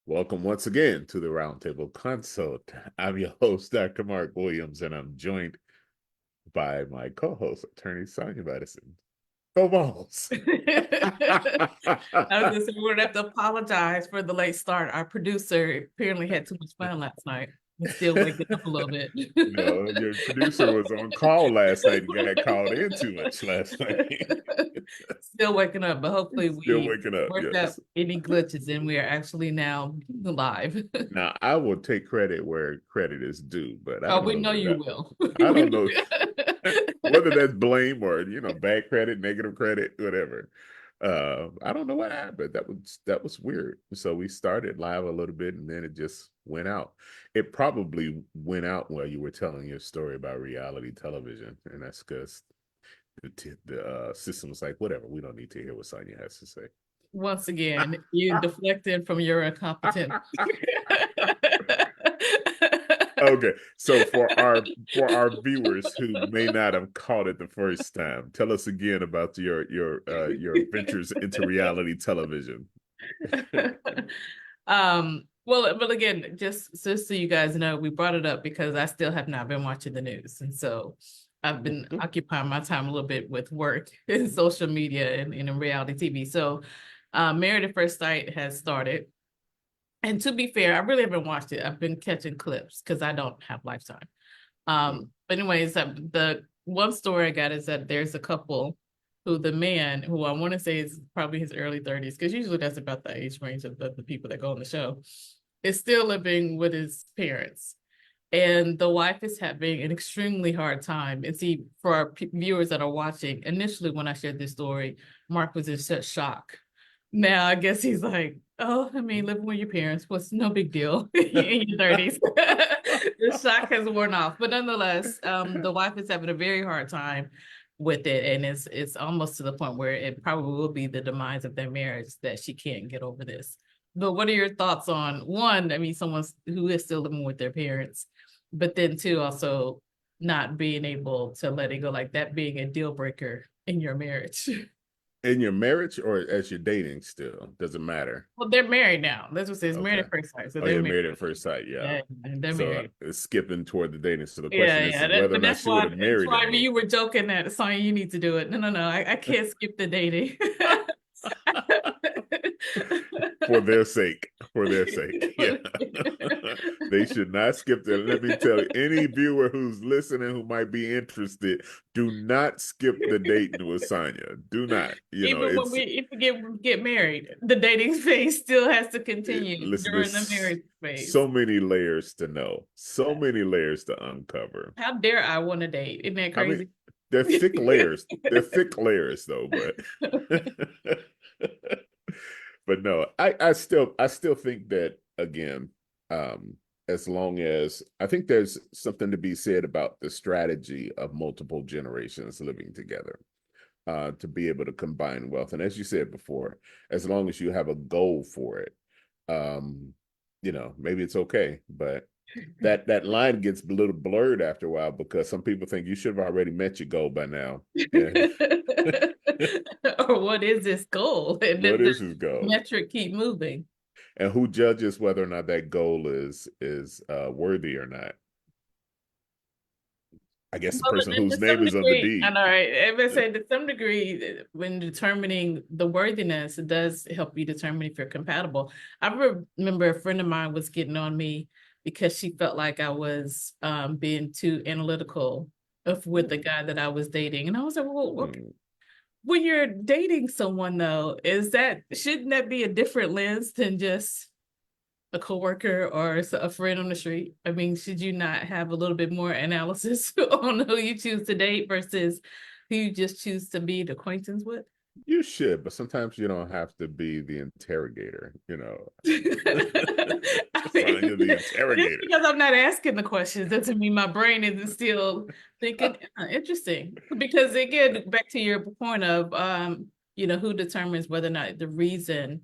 Welcome once again to the Roundtable Consult. I'm your host, Dr. Mark Williams, and I'm joined by my co-host, Attorney Sonia Madison. Go Balls! I was just saying, we're gonna have to apologize for the late start. Our producer apparently had too much fun last night. He's still waking up a little bit. No, your producer was on call last night and got called in too much last night. Still waking up, but hopefully Still we waking up, worked out yes. any glitches and we are actually now live. Now, I will take credit where credit is due, but I Oh, don't we know know that, you will. I We don't know. know whether that's blame or bad credit, negative credit, whatever. I don't know what happened. That was weird. So we started live a little bit and then it just went out. It probably went out while you were telling your story about reality television, and that's because the system was like, whatever, we don't need to hear what Sonya has to say. Once again, you deflected from your incompetence. Okay, so for our viewers who may not have caught it the first time, tell us again about your ventures into reality television. Well, but again, just so you guys know, we brought it up because I still have not been watching the news. And so I've been occupying my time a little bit with work and social media and in reality TV. So Married at First Sight has started. And to be fair, I really haven't watched it. I've been catching clips because I don't have Lifetime. But anyways, the one story I got is that there's a couple who the man, who I want to say is probably his early 30s, because usually that's about the age range of the people that go on the show, is still living with his parents. And the wife is having an extremely hard time. And see, for our viewers that are watching, initially when I shared this story, Mark was in such shock. Now I guess he's like, oh, I mean, living with your parents was no big deal in your 30s. The shock has worn off. But nonetheless, the wife is having a very hard time with it. And it's almost to the point where it probably will be the demise of their marriage that she can't get over this. But what are your thoughts on one? I mean, someone who is still living with their parents, but then two, also not being able to let it go, like that being a deal breaker in your marriage. In your marriage or as you're dating still? Doesn't matter. Well, they're married now. That's what it says, married Okay. at first sight. So Oh, they're you're married. married at first sight, yeah. Yeah, they're So married. it's skipping toward the dating. So the Yeah, question is yeah. whether or But not she would have that's married why him. you were joking that Sonya, you need to do it. No, no. I can't skip the dating. For their sake. For their sake. Yeah. They should not skip that. Let me tell you, any viewer who's listening who might be interested, do not skip the dating with Sonya. Do not. Even when It's if we get married, the dating phase still has to continue listen, during the there's marriage phase. so many layers to know, so many layers to uncover. How dare I want to date? Isn't that I mean, crazy? they're thick layers. They're thick layers though, but but no, I still think that again, as long as I think there's something to be said about the strategy of multiple generations living together, to be able to combine wealth. And as you said before, as long as you have a goal for it, um, maybe it's okay. But that line gets a little blurred after a while because some people think you should have already met your goal by now. And Or what is this goal? And what then the is his goal? metric keep moving. And who judges whether or not that goal is worthy or not? I guess the Well, person to whose name some is on the degree, I deed. know, right? I would say to some degree, when determining the worthiness, it does help you determine if you're compatible. I remember a friend of mine was getting on me because she felt like I was being too analytical of with the Hmm. guy that I was dating, and I was like, well, okay. Hmm. When you're dating someone, though, shouldn't that be a different lens than just a coworker or a friend on the street? I mean, should you not have a little bit more analysis on who you choose to date versus who you just choose to be an acquaintance with? You should, but sometimes you don't have to be the interrogator, I mean, Sonya the just interrogator. because I'm not asking the questions doesn't mean my brain isn't still thinking, interesting. Because again, back to your point of who determines whether or not the reason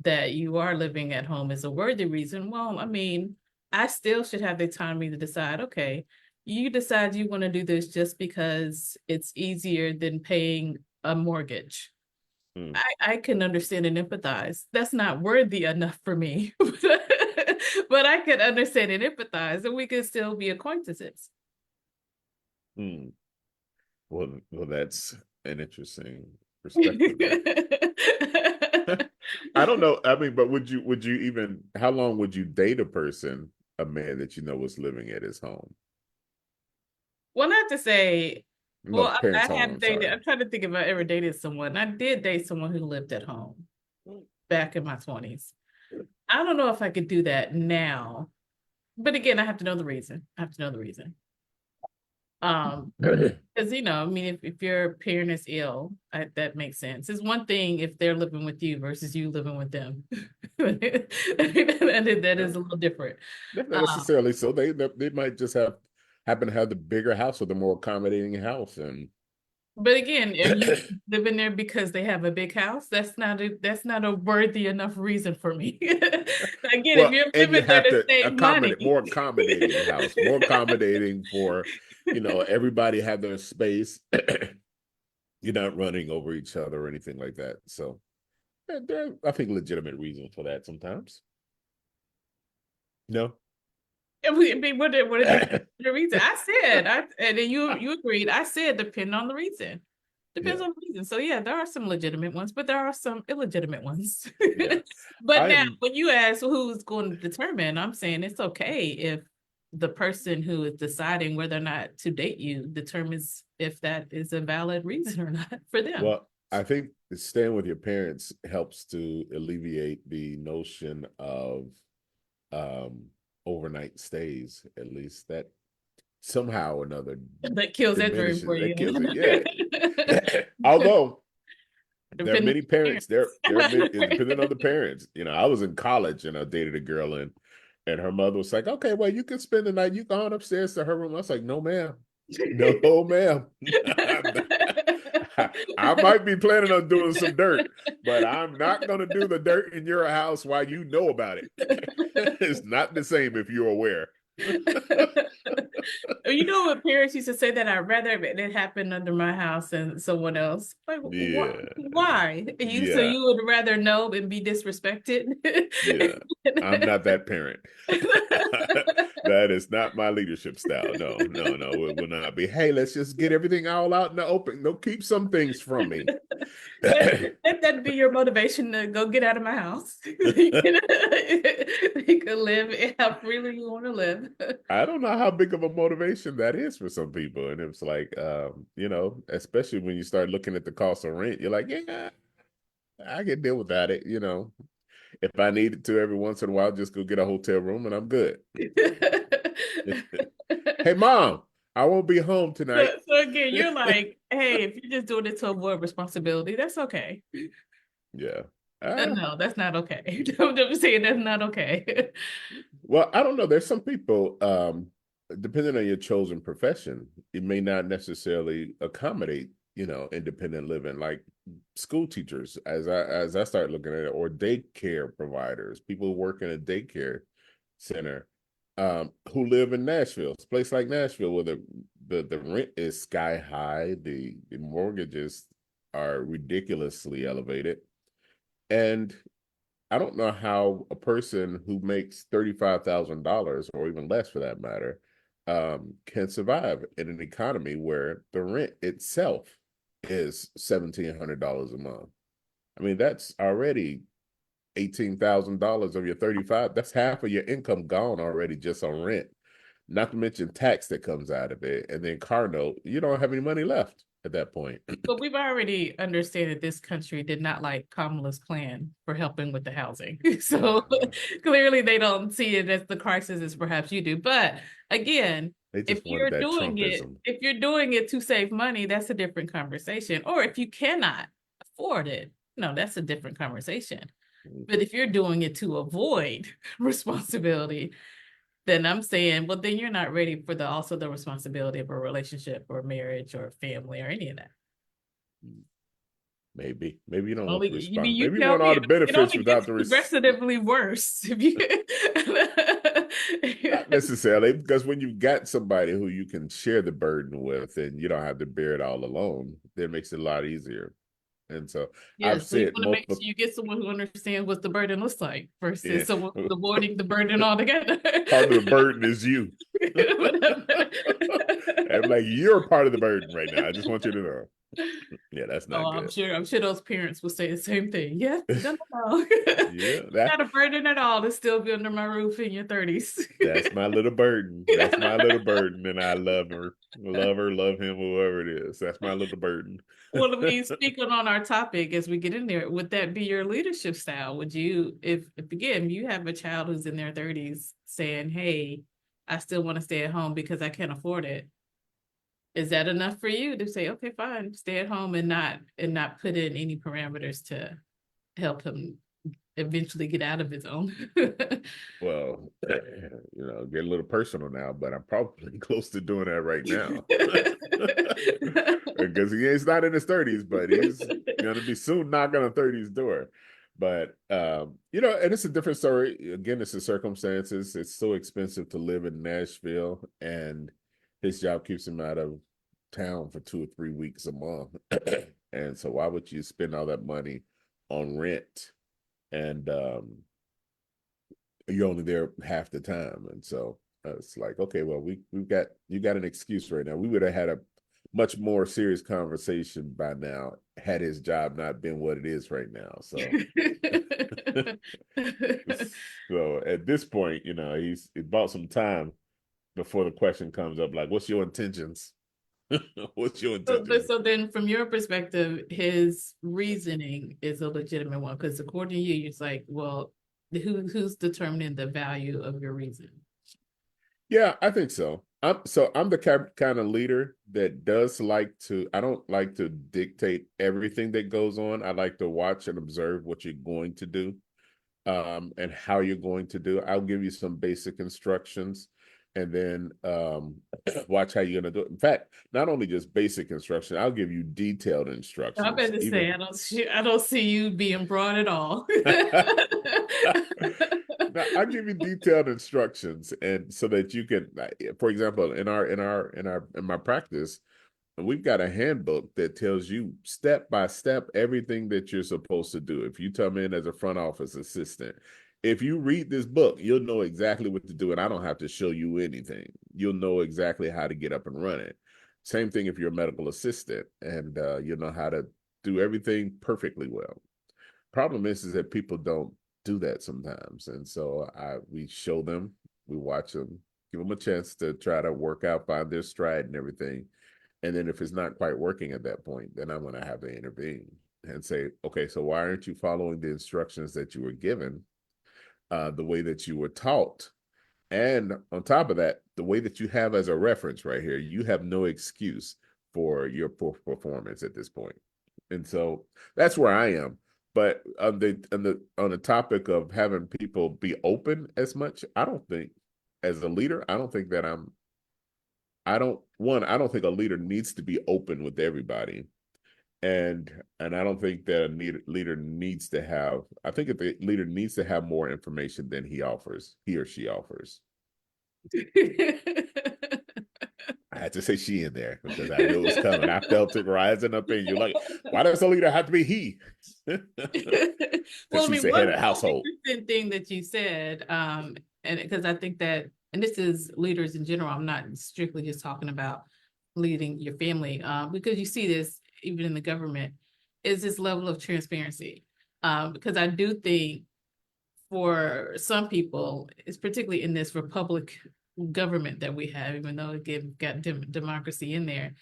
that you are living at home is a worthy reason. Well, I mean, I still should have the autonomy to decide, okay, you decide you want to do this just because it's easier than paying a mortgage. Mm. I can understand and empathize. That's not worthy enough for me, but I can understand and empathize, and we can still be acquaintances. Mm. Well, that's an interesting perspective there. I don't know. I mean, but would you even how long would you date a person, a man that you know was living at his home? Well, not to say, No, well, parents' I home, have I'm dated, sorry. I'm trying to think if I ever dated someone. I did date someone who lived at home back in my 20s. I don't know if I could do that now. But again, I have to know the reason. I have to know the reason. Um, because I mean, if your parent is ill, that makes sense. It's one thing if they're living with you versus you living with them. That is a little different. Not Um, necessarily so. They might just happen to have the bigger house or the more accommodating house, and but again, are you living there because they have a big house? That's not a worthy enough reason for me. Again, if well, you're and you living there have to to save accommodate money. more accommodating house, more accommodating for, everybody have their space. You're not running over each other or anything like that. So there are, I think, legitimate reasons for that sometimes. No. I mean, what are the reason? And then you agreed. I said depend on the reason. Depends Yeah, on the reason. So yeah, there are some legitimate ones, but there are some illegitimate ones. yeah. But I now, am. when you ask who's going to determine, I'm saying it's okay if the person who is deciding whether or not to date you determines if that is a valid reason or not for them. Well, I think staying with your parents helps to alleviate the notion of um overnight stays. At least that somehow or another That kills that dream diminishes. for That you. kills it. Yeah. Although there are Depending many on parents. There are many. It depending on the the parents. I was in college and I dated a girl, and her mother was like, "Okay, well, you can spend the night. You go on upstairs to her room." I was like, "No, ma'am, no, ma'am. I might be planning on doing some dirt, but I'm not going to do the dirt in your house while you know about it. It's not the same if you're aware." You know what parents used to say that I'd rather it happen under my house than someone else. Like, Yeah, why? So yeah, you would rather know and be disrespected? yeah. I'm not that parent. That is not my leadership style. No, no, no. It will not be. Hey, let's just get everything all out in the open. Don't keep some things from me. Let, let that be your motivation to go get out of my house. You can live how freely you want to live. I don't know how big of a motivation that is for some people. And it's like, especially when you start looking at the cost of rent, you're like, yeah, I can deal without it. If I needed to every once in a while, just go get a hotel room and I'm good. Hey, mom, I won't be home tonight. So again, you're like, hey, if you're just doing it to avoid responsibility, that's okay. Yeah. No, that's not okay. I'm just saying that's not okay. Well, I don't know. There's some people, depending on your chosen profession, it may not necessarily accommodate, independent living, like school teachers, as I start looking at it, or daycare providers, people who work in a daycare center, who live in Nashville, a place like Nashville, where the rent is sky high, the mortgages are ridiculously elevated, and I don't know how a person who makes $35,000 or even less for that matter can survive in an economy where the rent itself is $1,700 a month. I mean, that's already $18,000 of your 35. That's half of your income gone already just on rent. Not to mention tax that comes out of it, and then car note. You don't have any money left at that point. But we've already understood that this country did not like Kamala's plan for helping with the housing. So clearly they don't see it as the crisis as perhaps you do. But again, They just wanted that Trumpism. if you're doing it to save money, that's a different conversation. Or if you cannot afford it, no, that's a different conversation. But if you're doing it to avoid responsibility, then I'm saying, well, then you're not ready for the responsibility of a relationship or marriage or family or any of that. Maybe you don't want Only the you mean response. you Maybe you tell want all me the it benefits only without gets the progressively worse if you not necessarily, because when you've got somebody who you can share the burden with and you don't have to bear it all alone, that makes it a lot easier. And so I've Yes, so you said want to make multiple, sure you get someone who understands what the burden looks like yeah, versus someone who's avoiding the burden altogether. part of the burden is you. I'm like, you're part of the burden right now. I just want you to know. Yeah, that's Oh, not good. I'm sure those parents will say the same thing. Yeah, no, no, no. Yeah, Not a burden at all to still be under my roof in your 30s. that's my little burden. That's my little burden, and I love her, love him, whoever it is. That's my little burden. Well, I mean, speaking on our topic as we get in there, would that be your leadership style? Would you, if again, you have a child who's in their 30s saying, "Hey, I still want to stay at home because I can't afford it," is that enough for you to say, "Okay, fine, stay at home and not put in any parameters to help him eventually get out of his own?" Well, get a little personal now, but I'm probably close to doing that right now. Because he's not in his 30s, but he's gonna be soon knocking on 30's door. But and it's a different story. Again, it's the circumstances. It's so expensive to live in Nashville, and his job keeps him out of town for 2 or 3 weeks a month. And so why would you spend all that money on rent? And you're only there half the time. And so it's like, okay, well, we've got you got an excuse right now. We would have had a much more serious conversation by now had his job not been what it is right now. So so at this point, it bought some time before the question comes up, like, what's your intentions? What's your intentions? So then from your perspective, his reasoning is a legitimate one because according to you, it's like, well, who's determining the value of your reason? Yeah, I think so. I'm the kind of leader that does like to. I don't like to dictate everything that goes on. I like to watch and observe what you're going to do, and how you're going to do it. I'll give you some basic instructions, and then watch how you're going to do it. In fact, not only just basic instruction, I'll give you detailed I instructions. better Even say, I don't see you being broad at all. now, I give you detailed instructions, and so that you can, for example, in my practice, we've got a handbook that tells you step by step everything that you're supposed to do. If you come in as a front office assistant, if you read this book, you'll know exactly what to do, and I don't have to show you anything. You'll know exactly how to get up and run it. Same thing if you're a medical assistant, and you'll know how to do everything perfectly well. Problem is that people don't do that sometimes, and so we show them, we watch them, give them a chance to try to work out, find their stride and everything. And then if it's not quite working at that point, then I'm going to have to intervene and say, okay, so why aren't you following the instructions that you were given, the way that you were taught? And on top of that, the way that you have as a reference right here, you have no excuse for your poor performance at this point. And so that's where I am. But on the topic of having people be open as much, I don't think, as a leader, I don't think that I don't think a leader needs to be open with everybody. And I don't think that a leader needs to have, I think that the leader needs to have more information than he or she offers. I had to say she in there because I knew it was coming. I felt it rising up in you. Like, why does the leader have to be he? Because Well, I he's mean, the head of the one household. interesting thing that you said, and because I think that, and this is leaders in general, I'm not strictly just talking about leading your family, because you see this even in the government, is this level of transparency. Because I do think for some people, it's particularly in this republic government that we have, even though again got democracy in there,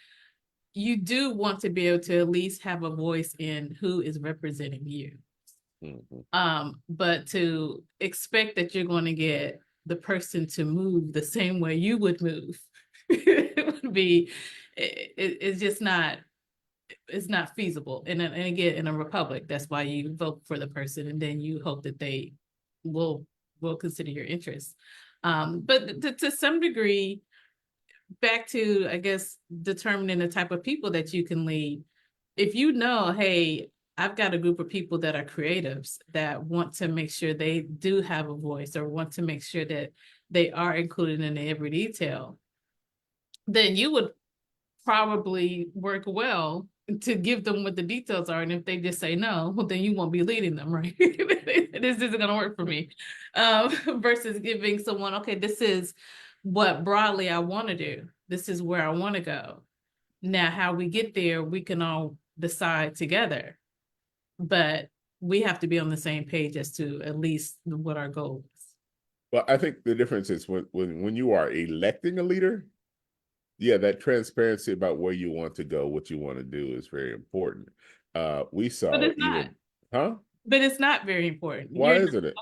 you do want to be able to at least have a voice in who is representing you. But to expect that you're going to get the person to move the same way you would move, it would be, it's just not, it's not feasible. And again, in a republic, that's why you vote for the person, and then you hope that they will consider your interests. But to some degree, back to, I guess, determining the type of people that you can lead. If you know, hey, I've got a group of people that are creatives that want to make sure they do have a voice or want to make sure that they are included in every detail, then you would probably work well to give them what the details are. And if they just say no, well, then you won't be leading them, right? This isn't going to work for me. Versus giving someone, okay, this is what broadly I want to do. This is where I want to go. Now, how we get there, we can all decide together. But we have to be on the same page as to at least what our goal is. Well, I think the difference is when you are electing a leader, yeah, that transparency about where you want to go, what you want to do is very important. We But saw it's not. even, huh? But it's not very important. Why isn't it?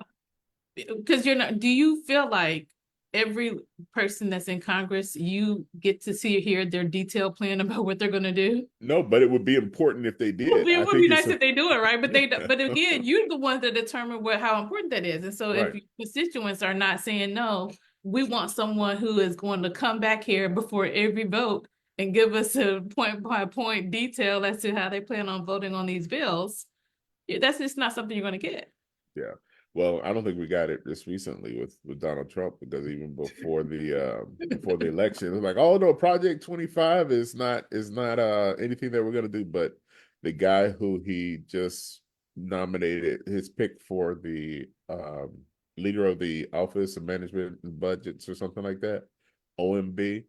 Because you're not, do you feel like every person that's in Congress, you get to see or hear their detailed plan about what they're going to do? No, but it would be important if they Well, did. it I would be think it's nice if they do it, right? But but a, again, you're the ones that determine how important that is. And so if right. your constituents are not saying no, we want someone who is going to come back here before every vote and give us a point by point detail as to how they plan on voting on these bills. That's just not something you're going to get. Yeah. Well, I don't think we got it just recently with Donald Trump, because even before the election, it was like, oh no, Project 25 is not anything that we're gonna do. But the guy who he just nominated, his pick for the leader of the Office of Management and Budgets or something like that, OMB,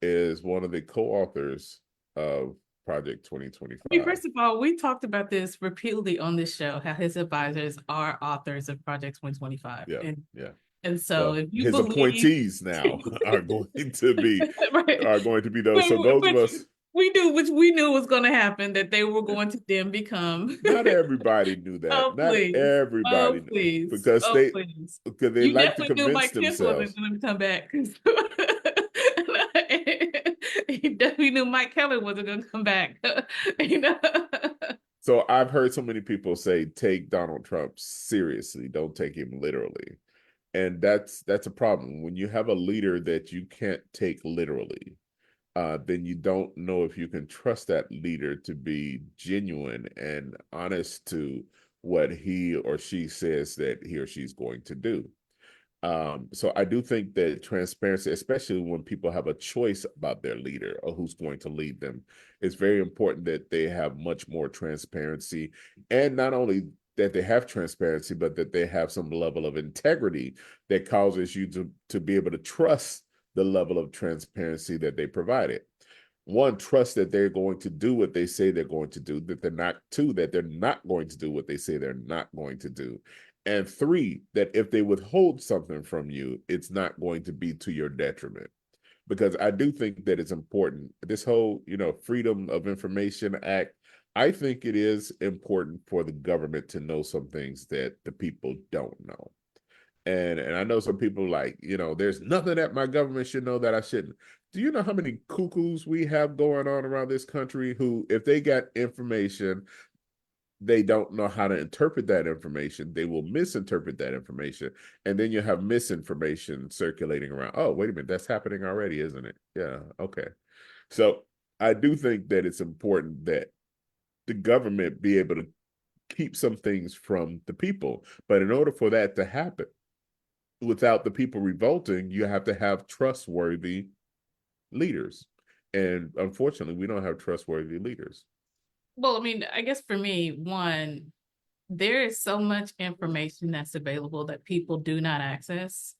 is one of the co-authors of Project I mean, 2025. first of all, we talked about this repeatedly on this show, how his advisors are authors of Project 2025. Yeah, yeah. And so Well, if you his believe appointees now are going to be right, are going to be those. So those of which us, we knew, which we knew was going to happen, that they were going to then become. not everybody knew that. Oh Not please, everybody oh knew, please, because oh please. they You like to definitely knew convince Mike Pence wasn't themselves. going to come back. You definitely knew Mike Kelly wasn't going to come back. You know. So I've heard so many people say, take Donald Trump seriously, don't take him literally. And that's a problem. When you have a leader that you can't take literally, then you don't know if you can trust that leader to be genuine and honest to what he or she says that he or she's going to do. So I do think that transparency, especially when people have a choice about their leader or who's going to lead them, it's very important that they have much more transparency. And not only that they have transparency, but that they have some level of integrity that causes you to be able to trust the level of transparency that they provided. One, trust that they're going to do what they say they're going to do, that they're not. Two, that they're not going to do what they say they're not going to do. And three, that if they withhold something from you, it's not going to be to your detriment. Because I do think that it's important. This whole, Freedom of Information Act, I think it is important for the government to know some things that the people don't know. And I know some people like, there's nothing that my government should know that I shouldn't. Do you know how many cuckoos we have going on around this country who, if they got information, they don't know how to interpret that information. They will misinterpret that information. And then you have misinformation circulating around. Oh, wait a minute. That's happening already, isn't it? Yeah. Okay. So I do think that it's important that the government be able to keep some things from the people. But in order for that to happen, without the people revolting, you have to have trustworthy leaders. And unfortunately, we don't have trustworthy leaders. Well, I mean, I guess for me, one, there is so much information that's available that people do not access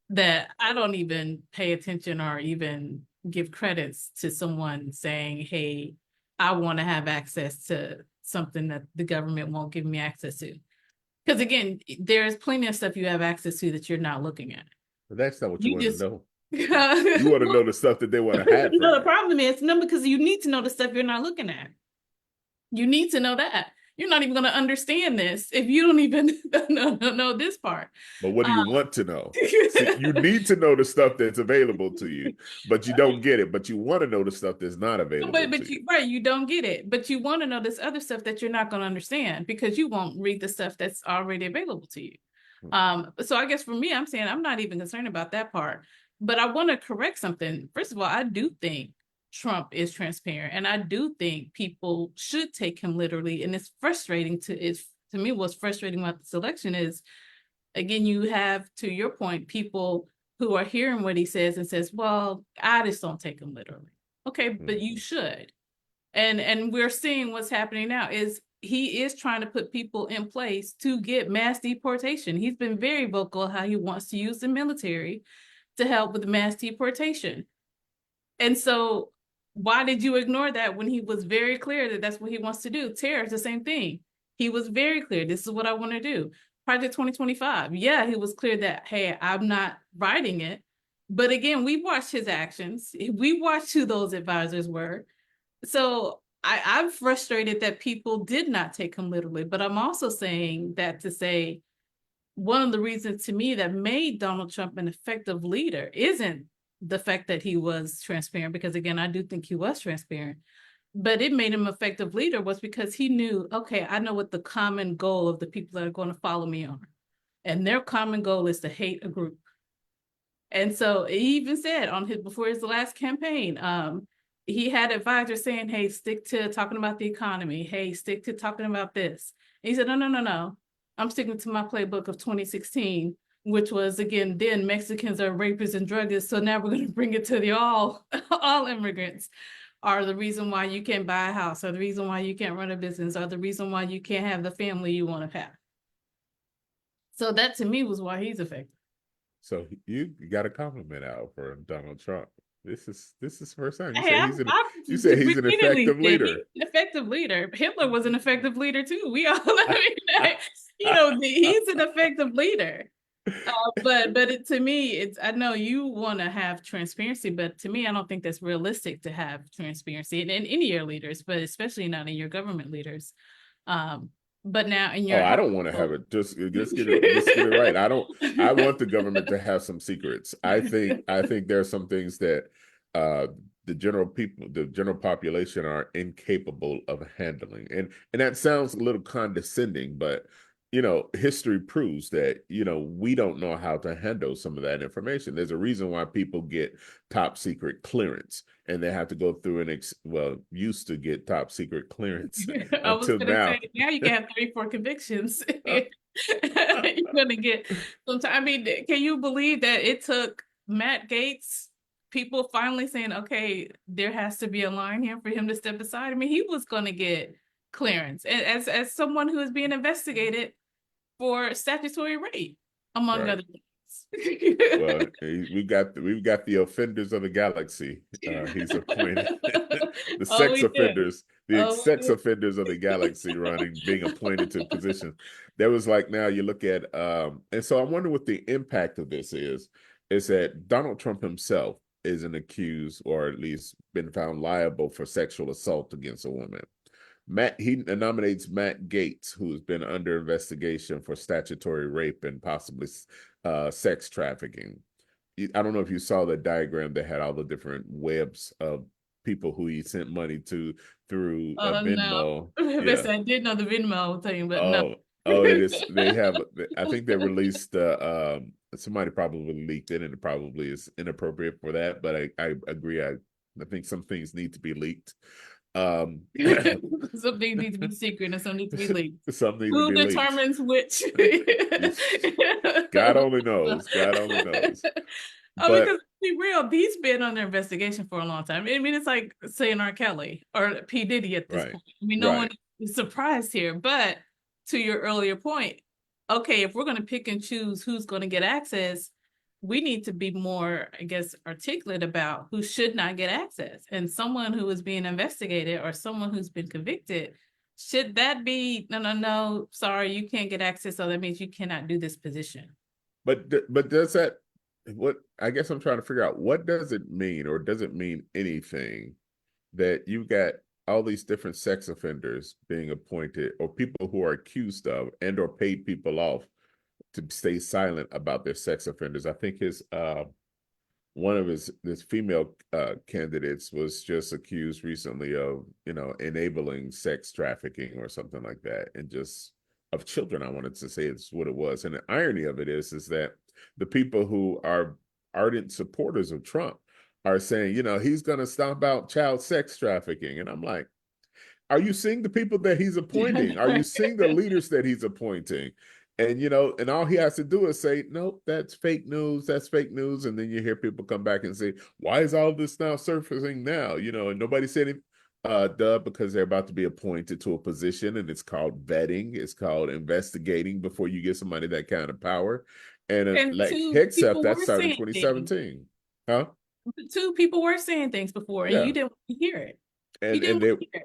that I don't even pay attention or even give credits to someone saying, hey, I want to have access to something that the government won't give me access to. Because again, there's plenty of stuff you have access to that you're not looking at. But that's not what you You want to just know. You want to know the stuff that they want to hide from no, the you. problem is no, because you need to know the stuff you're not looking at. You need to know that. You're not even going to understand this if you don't even know this part. But what do you want to know? See, you need to know the stuff that's available to you, but you don't get it. But you want to know the stuff that's not available to you. Right, you don't get it, but you want to know this other stuff that you're not going to understand because you won't read the stuff that's already available to you. So I guess for me, I'm saying I'm not even concerned about that part, but I want to correct something. First of all, I do think Trump is transparent, and I do think people should take him literally. And it's frustrating to me. What's frustrating about this election is, again, you have, to your point, people who are hearing what he says and says, "Well, I just don't take him literally." Okay, but you Mhm. should. And we're seeing what's happening now is he is trying to put people in place to get mass deportation. He's been very vocal how he wants to use the military to help with mass deportation. And so why did you ignore that when he was very clear that that's what he wants to do? Tariffs, the same thing. He was very clear. This is what I want to do. Project 2025. Yeah, he was clear that, hey, I'm not writing it. But again, we watched his actions. We watched who those advisors were. So I'm frustrated that people did not take him literally. But I'm also saying that to say one of the reasons to me that made Donald Trump an effective leader isn't the fact that he was transparent, because again, I do think he was transparent, but it made him effective leader was because he knew, okay, I know what the common goal of the people that are going to follow me are. And their common goal is to hate a group. And so he even said on his before his last campaign, he had advisors saying, hey, stick to talking about the economy. Hey, stick to talking about this. And he said, no, no, no, no. I'm sticking to my playbook of 2016, which was again, then Mexicans are rapists and druggists. So now we're going to bring it to the all immigrants are the reason why you can't buy a house, or the reason why you can't run a business, or the reason why you can't have the family you want to have. So that to me was why he's effective. So you got a compliment out for Donald Trump. This is the first time Hey, I've you say he's an repeatedly effective said he's leader. an effective leader. Hitler was an effective leader too. We all, I mean, he's an effective leader. To me, it's I know you want to have transparency, but to me, I don't think that's realistic to have transparency in any of your leaders, but especially not in your government leaders. Um, but now in Oh, your I don't want to have household. it. Just get it right. I want the government to have some secrets. I think there are some things that uh the general population are incapable of handling. And that sounds a little condescending, but history proves that, we don't know how to handle some of that information. There's a reason why people get top secret clearance, and they have to go through used to get top secret clearance I was until gonna now. say now you can have 34 convictions. You're gonna get some time. I mean, can you believe that it took Matt Gaetz, people finally saying, okay, there has to be a line here for him to step aside? I mean, he was gonna get clearance as someone who is being investigated for statutory rape, among Right. other things. Well, we've got the offenders of the galaxy. He's appointed the Oh, sex we do. offenders, the Oh, sex we offenders of the galaxy being appointed to positions. That was like now you look at, and so I wonder what the impact of this is that Donald Trump himself isn't accused or at least been found liable for sexual assault against a woman. He nominates Matt Gaetz, who's been under investigation for statutory rape and possibly sex trafficking. I don't know if you saw the diagram that had all the different webs of people who he sent money to through No. Venmo. Yeah. I did know the Venmo thing, but no. Oh, oh, it is. They have. I think they released. Somebody probably leaked it, and it probably is inappropriate for that. But I agree. I think some things need to be leaked. Um, Some things need to be secret and some need to be leaked. some need to Who be leaked. determines which? God only knows. God only knows. Oh, because But be real, he's been under investigation for a long time. I mean, it's like saying R. Kelly or P. Diddy at this right, point. I mean, no one right. is surprised here. But to your earlier point, okay, if we're going to pick and choose who's going to get access, we need to be more, I guess, articulate about who should not get access. And someone who is being investigated or someone who's been convicted, should that be, no, no, no, sorry, you can't get access. So that means you cannot do this position. But does that what I guess I'm trying to figure out, what does it mean, or does it mean anything that you've got all these different sex offenders being appointed, or people who are accused of and or paid people off to stay silent about their sex offenders? I think his one of his this female candidates was just accused recently of enabling sex trafficking or something like that, and just of children. I wanted to say it's what it was. And the irony of it is that the people who are ardent supporters of Trump are saying, he's going to stomp out child sex trafficking. And I'm like, are you seeing the people that he's appointing? Are you seeing the leaders that he's appointing? And you know, and all he has to do is say, "Nope, that's fake news. That's fake news." And then you hear people come back and say, "Why is all this now surfacing now?" You know, and nobody said it. Duh, because they're about to be appointed to a position, and it's called vetting. It's called investigating before you give somebody that kind of power. And And like two hex up, people that were started in saying things. 2017, huh? Two people were saying things before, and you Yeah, didn't want to hear it. You and didn't they want to hear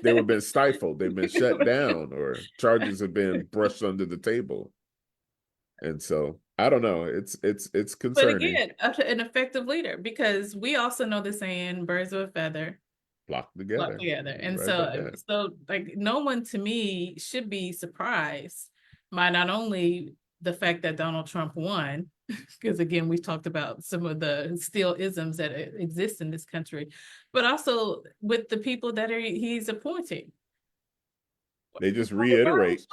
they were been stifled. They've been shut it. down, or charges have been brushed under the table. And so I don't know. It's But concerning. again, an effective leader, because we also know the saying, birds of a feather Flock flock together. together. And Right about so, that. like, no one to me should be surprised by not only the fact that Donald Trump won, because again, we've talked about some of the still isms that exist in this country, but also with the people that he's appointing. They just Why are we reiterate.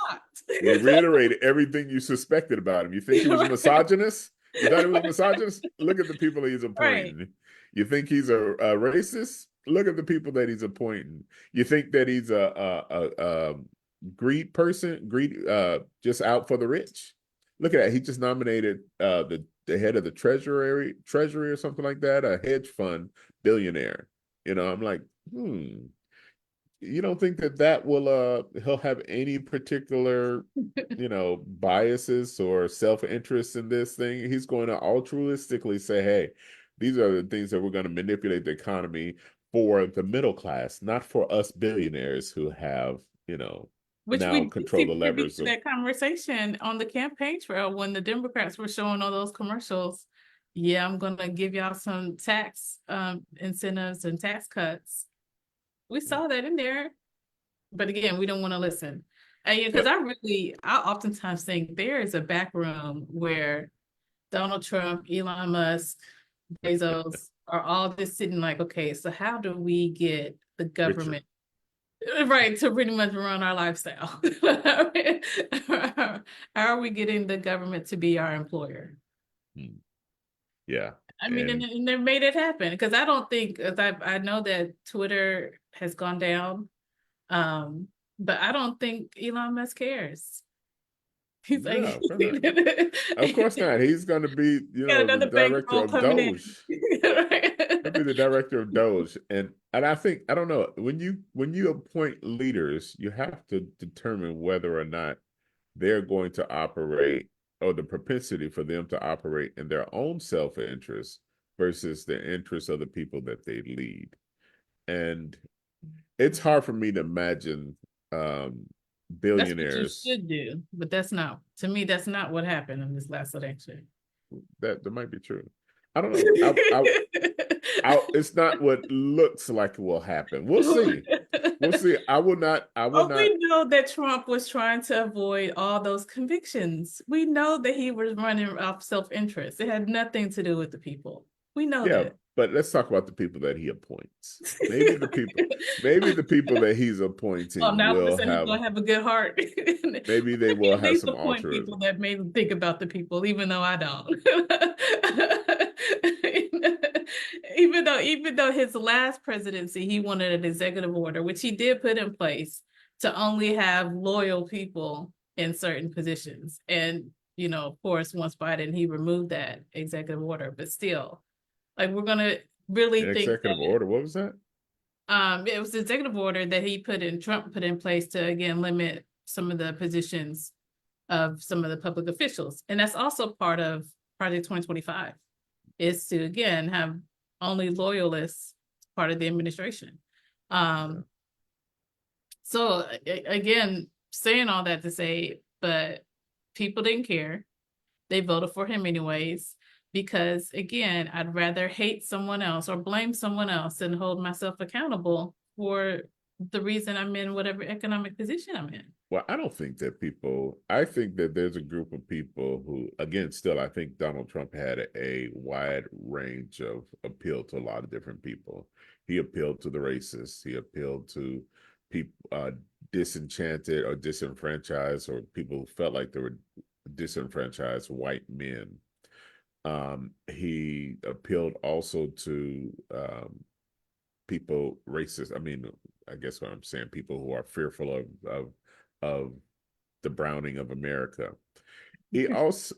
They shocked? reiterate everything you suspected about him. You think he was a Right. misogynist? You thought he was a misogynist? Look at the people he's Right. appointing. You think he's a racist? Look at the people that he's appointing. You think that he's a greed person, greed just out for the rich? Look at that. He just nominated the head of the treasury or something like that, a hedge fund billionaire. You know, I'm like, you don't think that that will he'll have any particular, you know, biases or self-interest in this thing? He's going to altruistically say, hey, these are the things that we're going to manipulate the economy for the middle class, not for us billionaires who have, you know, Which now we did control the see privy levers to of. that conversation on the campaign trail when the Democrats were showing all those commercials. Yeah, I'm gonna give y'all some tax incentives and tax cuts. We saw that in there, but again, we don't want to listen. And yeah, because But I oftentimes think there is a back room where Donald Trump, Elon Musk, Bezos are all just sitting like, okay, so how do we get the Richard, government right to pretty much run our lifestyle? How are we getting the government to be our employer? hmm, yeah, I mean, and and they've made it happen because I don't think, as I know that Twitter has gone down, um, but I don't think Elon Musk cares. He's like, no, of course not. He's going to be, you got know, the another director bankroll of coming in. Doge. He'll be the director of Doge, and I think I don't know when you appoint leaders, you have to determine whether or not they're going to operate or the propensity for them to operate in their own self-interest versus the interests of the people that they lead. And it's hard for me to imagine That's what you billionaires should do, but that's not, to me, that's not what happened in this last election. that might be true. I don't know. It's not what looks like will happen. We'll see. We'll see. I will Oh, not. we know that Trump was trying to avoid all those convictions. We know that he was running off self-interest. It had nothing to do with the people. We know Yeah, that. but let's talk about the people that he appoints. Maybe the people that he's Oh, appointing now all of a will sudden he's have, gonna have a good heart. maybe they Let me will at have least some appoint people altruism. that may think about the people, even though I don't. Even though his last presidency, he wanted an executive order, which he did put in place to only have loyal people in certain positions. And, of course, once Biden, he removed that executive order, but still, like, we're gonna really An think executive order. What was that? it was the executive order that Trump put in place to again limit some of the positions of some of the public officials. And that's also part of Project 2025 is to again have only loyalists part of the administration. Okay. Um, so again, saying all that to say, but people didn't care. They voted for him anyways, because again, I'd rather hate someone else or blame someone else than hold myself accountable for the reason I'm in whatever economic position I'm in. Well, I think that there's a group of people who, again, still, I think Donald Trump had a wide range of appeal to a lot of different people. He appealed to the racists, he appealed to people disenchanted or disenfranchised, or people who felt like they were disenfranchised white men. He appealed also to people racist. I mean, I guess what I'm saying, people who are fearful of the browning of America. He also,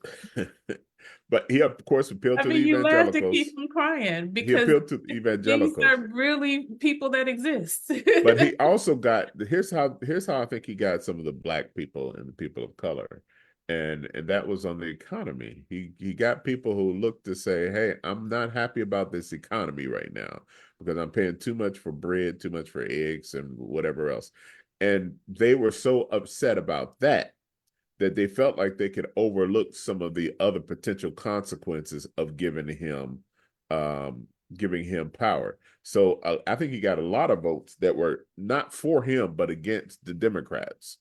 but he of course appealed I to the mean, you laugh to keep evangelicals. from crying He because appealed to these evangelicals, are really people that exist. but he also got here's how I think he got some of the black people and the people of color, and that was on the economy. He got people who looked to say, hey, I'm not happy about this economy right now because I'm paying too much for bread, too much for eggs, and whatever else, and they were so upset about that they felt like they could overlook some of the other potential consequences of um, giving him power. So I think he got a lot of votes that were not for him, but against the Democrats.